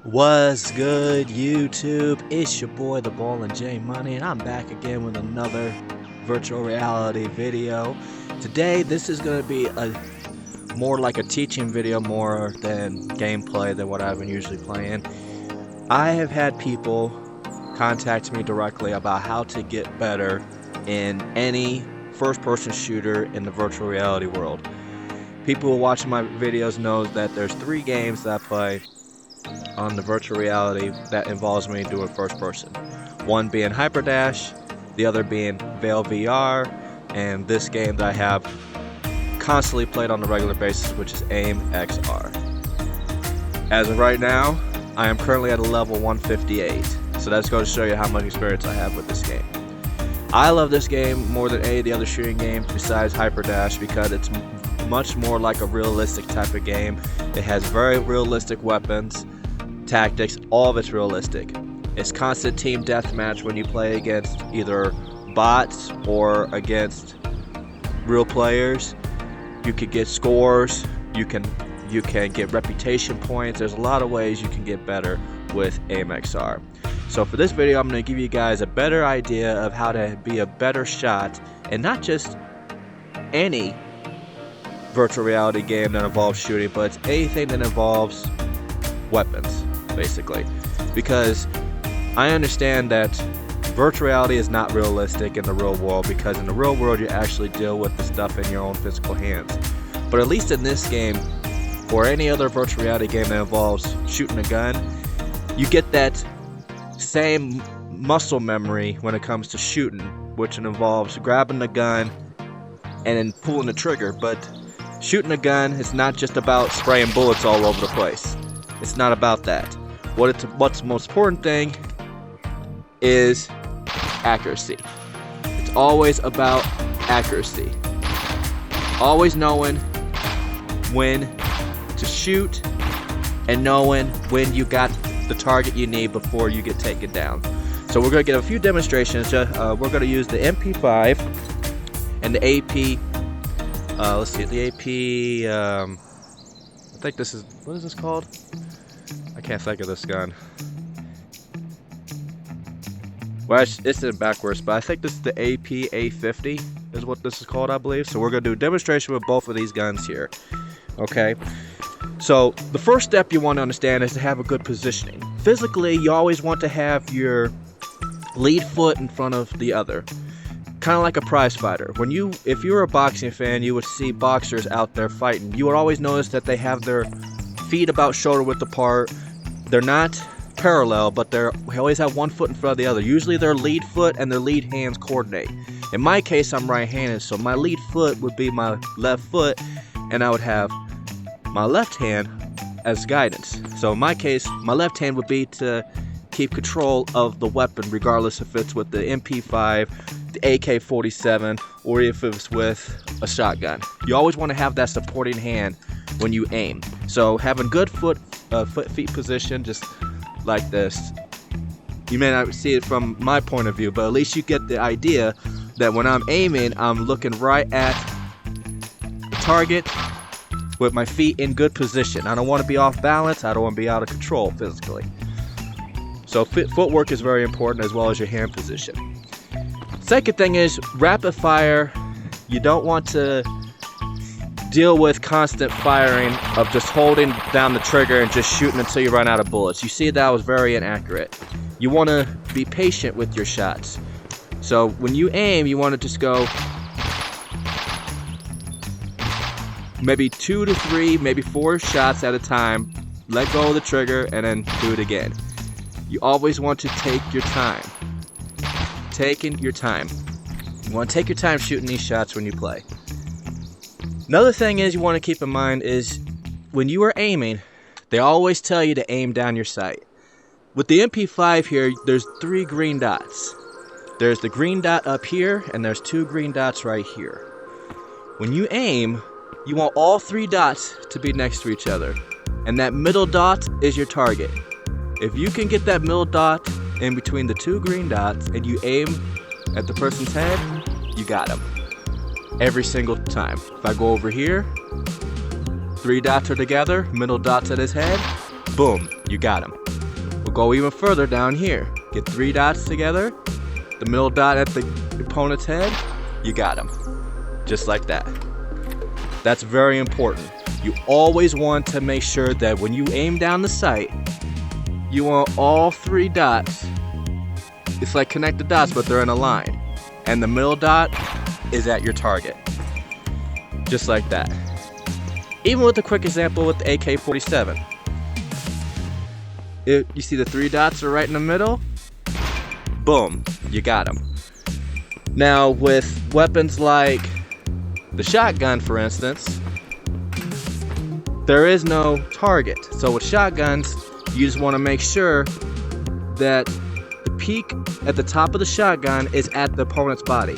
What's good, YouTube? It's your boy the Ball and JMoney, and I'm back again with another virtual reality video. Today this is going to be more like a teaching video more than gameplay than what I've been usually playing. I have had people contact me directly about how to get better in any first-person shooter in the virtual reality world. People who watch my videos know that there's 3 games that I play on the virtual reality that involves me doing first person. One being Hyperdash, the other being WowApp VR, and this game that I have constantly played on a regular basis, which is ANY VR. As of right now, I am currently at a level 158, so that's going to show you how much experience I have with this game. I love this game more than any of the other shooting games besides Hyperdash because it's much more like a realistic type of game. It has very realistic weapons, tactics, all of it's realistic. It's constant team deathmatch when you play against either bots or against real players. You can get scores, you can get reputation points. There's a lot of ways you can get better with ANY VR. So for this video, I'm going to give you guys a better idea of how to be a better shot, and not just any virtual reality game that involves shooting, but it's anything that involves weapons, basically. Because I understand that virtual reality is not realistic in the real world, because in the real world you actually deal with the stuff in your own physical hands. But at least in this game, or any other virtual reality game that involves shooting a gun, you get that same muscle memory when it comes to shooting, which involves grabbing the gun and then pulling the trigger. But shooting a gun is not just about spraying bullets all over the place. It's not about that. What's the most important thing is accuracy. It's always about accuracy. Always knowing when to shoot and knowing when you got the target you need before you get taken down. So we're going to get a few demonstrations. We're going to use the MP5 and the AP. Let's see, the AP. I think this is, what is this called? I can't think of this gun. Well, it's in backwards, but I think this is the AP A50 is what this is called, I believe. So we're going to do a demonstration with both of these guns here. Okay. So the first step you want to understand is to have a good positioning. Physically, you always want to have your lead foot in front of the other. Kind of like a prize fighter. If you're a boxing fan, you would see boxers out there fighting. You would always notice that they have their feet about shoulder width apart. They're not parallel, but they always have one foot in front of the other. Usually their lead foot and their lead hands coordinate. In my case, I'm right-handed, so my lead foot would be my left foot, and I would have my left hand as guidance. So in my case, my left hand would be to keep control of the weapon, regardless if it's with the MP5, the AK-47, or if it's with a shotgun. You always want to have that supporting hand when you aim. So having good feet position, just like this. You may not see it from my point of view, but at least you get the idea that when I'm aiming, I'm looking right at the target with my feet in good position. I don't want to be off balance. I don't want to be out of control physically. So footwork is very important, as well as your hand position. Second thing is rapid fire. You don't want to deal with constant firing of just holding down the trigger and just shooting until you run out of bullets. You see, that was very inaccurate. You want to be patient with your shots. So when you aim, you want to just go maybe 2 to 3, maybe 4 shots at a time. Let go of the trigger and then do it again. You always want to take your time. Taking your time. You want to take your time shooting these shots when you play. Another thing is you want to keep in mind is when you are aiming, they always tell you to aim down your sight. With the MP5 here, there's 3 green dots. There's the green dot up here, and there's 2 green dots right here. When you aim, you want all 3 dots to be next to each other, and that middle dot is your target. If you can get that middle dot in between the 2 green dots and you aim at the person's head, you got him. Every single time. If I go over here, 3 dots are together, middle dot's at his head, boom, you got him. go even further down here. Get 3 dots together, the middle dot at the opponent's head, you got him. Just like that. That's very important. You always want to make sure that when you aim down the sight, you want all 3 dots. It's like connect the dots, but they're in a line. And the middle dot is at your target. Just like that. Even with a quick example with the AK-47. You see the 3 dots are right in the middle? Boom, you got them. Now with weapons like the shotgun, for instance, there is no target. So with shotguns, you just want to make sure that the peak at the top of the shotgun is at the opponent's body.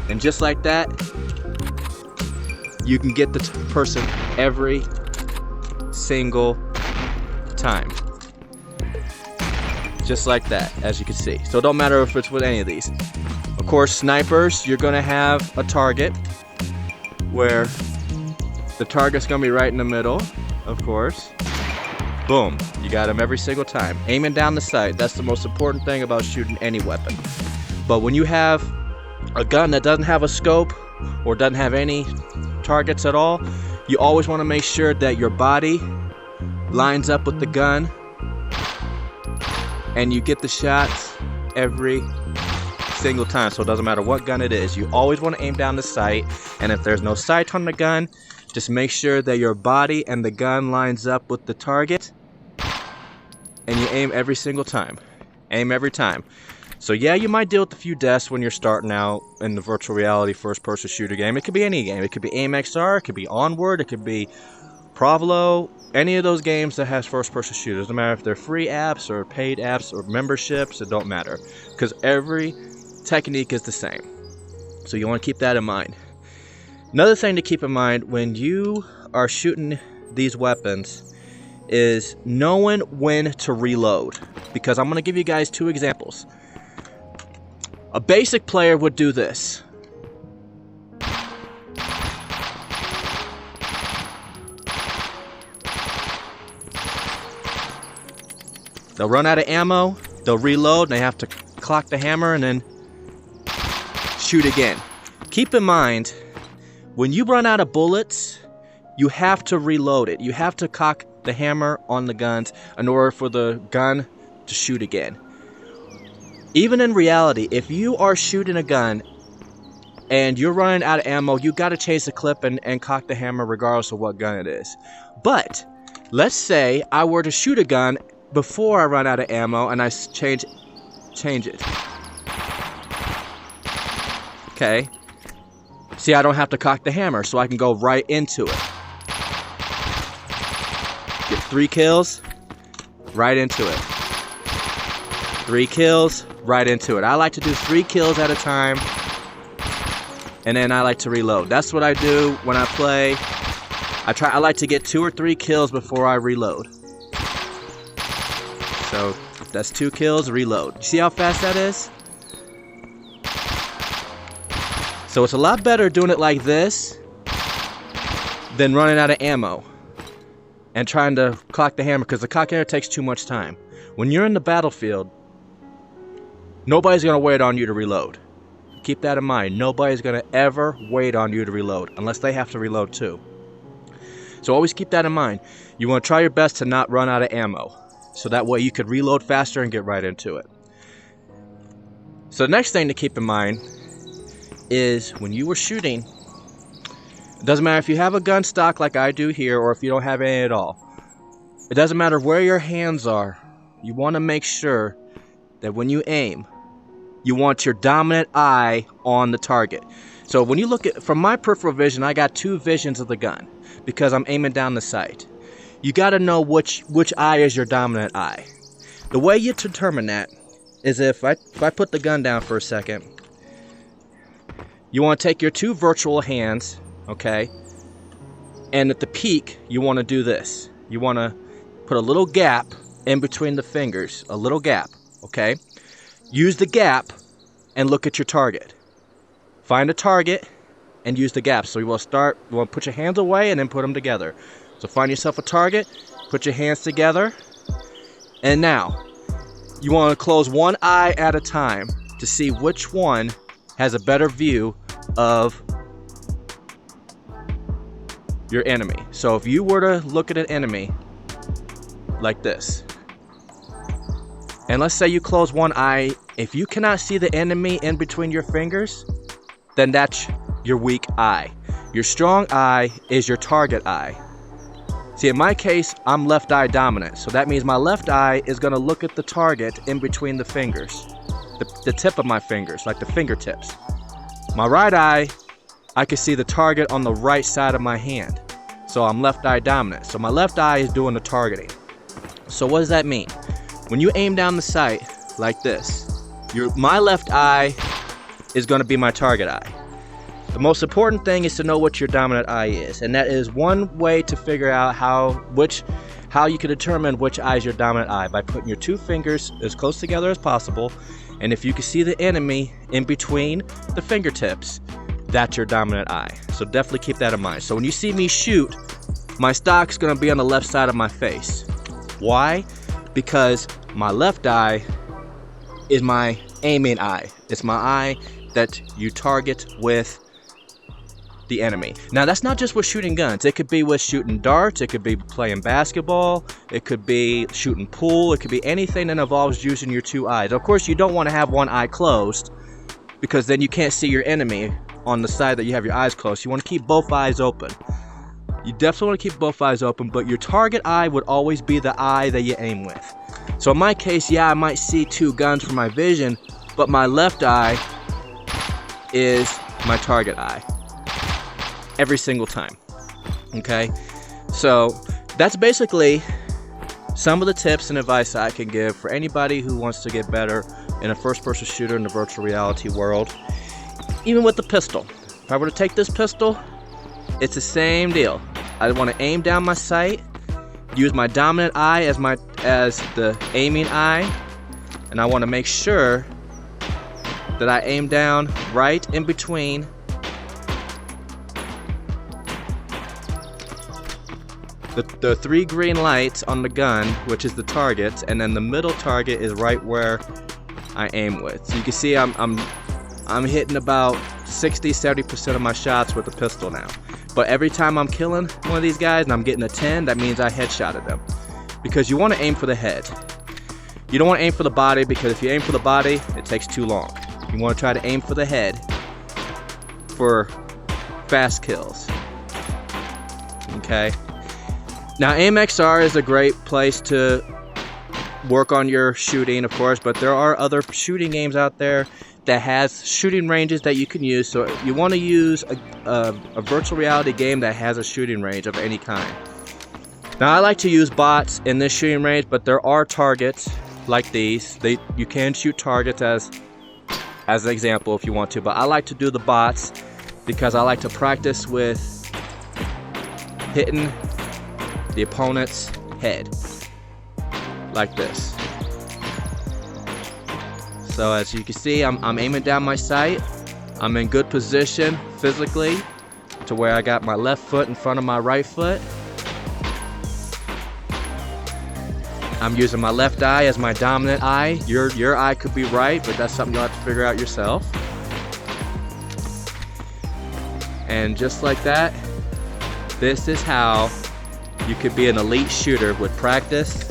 And just like that, you can get the person every single time. Just like that, as you can see. So it don't matter if it's with any of these. Of course, snipers, you're gonna have a target where the target's gonna be right in the middle, of course. Boom, you got them every single time. Aiming down the sight, that's the most important thing about shooting any weapon. But when you have a gun that doesn't have a scope or doesn't have any targets at all, you always want to make sure that your body lines up with the gun and you get the shots every single time. So it doesn't matter what gun it is, you always want to aim down the sight, and if there's no sight on the gun, just make sure that your body and the gun lines up with the target, and you aim every single time. Aim every time. So yeah, you might deal with a few deaths when you're starting out in the virtual reality first-person shooter game. It could be any game. It could be AIM XR, it could be Onward, it could be Provolo, any of those games that has first-person shooters. Doesn't matter if they're free apps or paid apps or memberships, it don't matter. Because every technique is the same. So you want to keep that in mind. Another thing to keep in mind when you are shooting these weapons is knowing when to reload. Because I'm going to give you guys 2 examples. A basic player would do this. They'll run out of ammo, they'll reload, and they have to clock the hammer and then shoot again. Keep in mind, when you run out of bullets, you have to reload it. You have to cock the hammer on the guns in order for the gun to shoot again. Even in reality, if you are shooting a gun and you're running out of ammo, you got to change the clip and cock the hammer regardless of what gun it is. But let's say I were to shoot a gun before I run out of ammo and I change it. Okay. See, I don't have to cock the hammer, so I can go right into it. Get 3 kills, right into it. 3 kills, right into it. I like to do 3 kills at a time, and then I like to reload. That's what I do when I play. I like to get 2 or 3 kills before I reload. So that's 2 kills, reload. You see how fast that is? So it's a lot better doing it like this than running out of ammo and trying to clock the hammer, because the cock hammer takes too much time. When you're in the battlefield, nobody's going to wait on you to reload. Keep that in mind. Nobody's going to ever wait on you to reload unless they have to reload too. So always keep that in mind. You want to try your best to not run out of ammo, so that way you could reload faster and get right into it. So the next thing to keep in mind is when you were shooting, it doesn't matter if you have a gun stock like I do here or if you don't have any at all. It doesn't matter where your hands are. You want to make sure that when you aim, you want your dominant eye on the target. So when you look at, from my peripheral vision, I got 2 visions of the gun because I'm aiming down the sight. You got to know which eye is your dominant eye. The way you determine that is if I put the gun down for a second, you want to take your 2 virtual hands, okay, and at the peak, you want to do this. You want to put a little gap in between the fingers, a little gap, okay? Use the gap and look at your target. Find a target and use the gap. So you want to put your hands away and then put them together. So find yourself a target, put your hands together, And now, you want to close one eye at a time to see which one has a better view of your enemy. So if you were to look at an enemy like this, and let's say you close one eye, if you cannot see the enemy in between your fingers, then that's your weak eye. Your strong eye is your target eye. See, in my case, I'm left eye dominant, so that means my left eye is going to look at the target in between the fingers, the tip of my fingers, like the fingertips. My right eye, I can see the target on the right side of my hand, so I'm left eye dominant. So my left eye is doing the targeting. So what does that mean? When you aim down the sight like this, my left eye is going to be my target eye. The most important thing is to know what your dominant eye is, and that is one way to figure out how you can determine which eye is your dominant eye, by putting your two fingers as close together as possible, and if you can see the enemy in between the fingertips, that's your dominant eye. So definitely keep that in mind. So when you see me shoot, my stock's going to be on the left side of my face. Why? Because my left eye is my aiming eye. It's my eye that you target with the enemy. Now that's not just with shooting guns. It could be with shooting darts, it could be playing basketball, it could be shooting pool, it could be anything that involves using your two eyes. Of course, you don't want to have one eye closed, because then you can't see your enemy on the side that you have your eyes closed. You want to keep both eyes open. You definitely want to keep both eyes open, but your target eye would always be the eye that you aim with. So in my case, yeah, I might see two guns from my vision, but my left eye is my target eye every single time. Okay, so that's basically some of the tips and advice I can give for anybody who wants to get better in a first-person shooter in the virtual reality world. Even with the pistol, if I were to take this pistol, it's the same deal. I want to aim down my sight, use my dominant eye as the aiming eye, and I want to make sure that I aim down right in between the three green lights on the gun, which is the target, and then the middle target is right where I aim with. So you can see I'm hitting about 60-70% of my shots with the pistol now. But every time I'm killing one of these guys and I'm getting a 10, that means I headshotted them. Because you want to aim for the head. You don't want to aim for the body, because if you aim for the body, it takes too long. You want to try to aim for the head for fast kills. Okay? Now, AIM-XR is a great place to work on your shooting, of course, but there are other shooting games out there that has shooting ranges that you can use. So you want to use a virtual reality game that has a shooting range of any kind. Now, I like to use bots in this shooting range, but there are targets like these. You can shoot targets as an example if you want to, but I like to do the bots because I like to practice with hitting the opponent's head like this. So as you can see, I'm aiming down my sight. I'm in good position physically to where I got my left foot in front of my right foot. I'm using my left eye as my dominant eye. Your eye could be right, but that's something you'll have to figure out yourself. And just like that, this is how you could be an elite shooter with practice,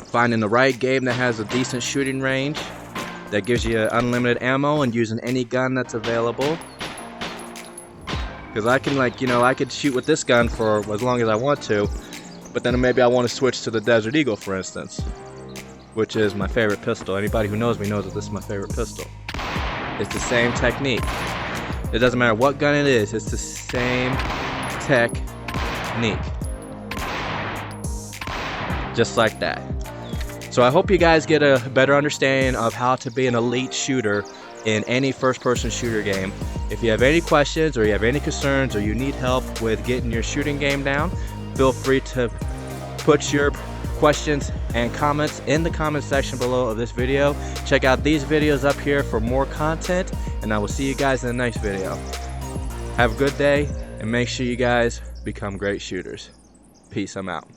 finding the right game that has a decent shooting range, that gives you unlimited ammo, and using any gun that's available. Because I can, I could shoot with this gun for as long as I want to, but then maybe I want to switch to the Desert Eagle, for instance, which is my favorite pistol. Anybody who knows me knows that this is my favorite pistol. It's the same technique. It doesn't matter what gun it is, it's the same technique. Just like that. So I hope you guys get a better understanding of how to be an elite shooter in any first-person shooter game. If you have any questions, or you have any concerns, or you need help with getting your shooting game down, feel free to put your questions and comments in the comment section below of this video. Check out these videos up here for more content, and I will see you guys in the next video. Have a good day, and make sure you guys become great shooters. Peace, I'm out.